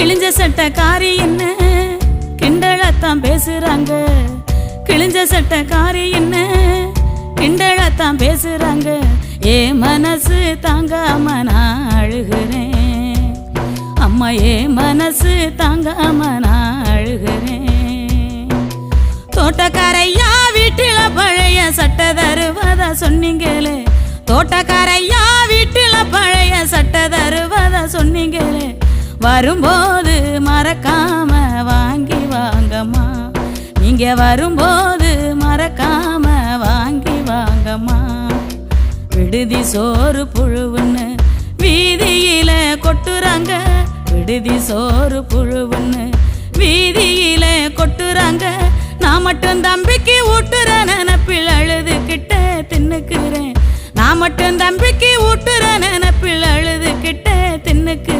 கிழிஞ்ச சட்டக்காரி என்ன கிண்டலத்தான் பேசுறாங்க. கிழிஞ்ச சட்டக்காரி என்ன கிண்டலத்தான் பேசுறாங்க. ஏ மனசு தாங்காம நான் அழுகிறேன். அம்மா ஏ மனசு தாங்காம நான் அழுகிறேன். தோட்டக்காரையா வீட்டில பழைய சட்டை தருவதா சொன்னீங்களே. தோட்டக்காரையா வீட்டில பழைய சட்டை தருவதா சொன்னீங்களே. வரும்போது மறக்காம வாங்கி வாங்கம்மா. நீங்க வரும்போது மறக்காம வாங்கி வாங்கம்மா. விடுதி சோறு புழுவுன்னு வீதியில கொட்டுறாங்க. விடுதி சோறு புழுவுன்னு வீதியில கொட்டுறாங்க. நான் மட்டும் தம்பிக்கு ஊட்டுற நினப்பில் அழுதுகிட்ட தின்னுக்குறேன். நான் மட்டும் தம்பிக்கு ஊட்டுற நினப்பில் அழுதுகிட்ட தின்னுக்கு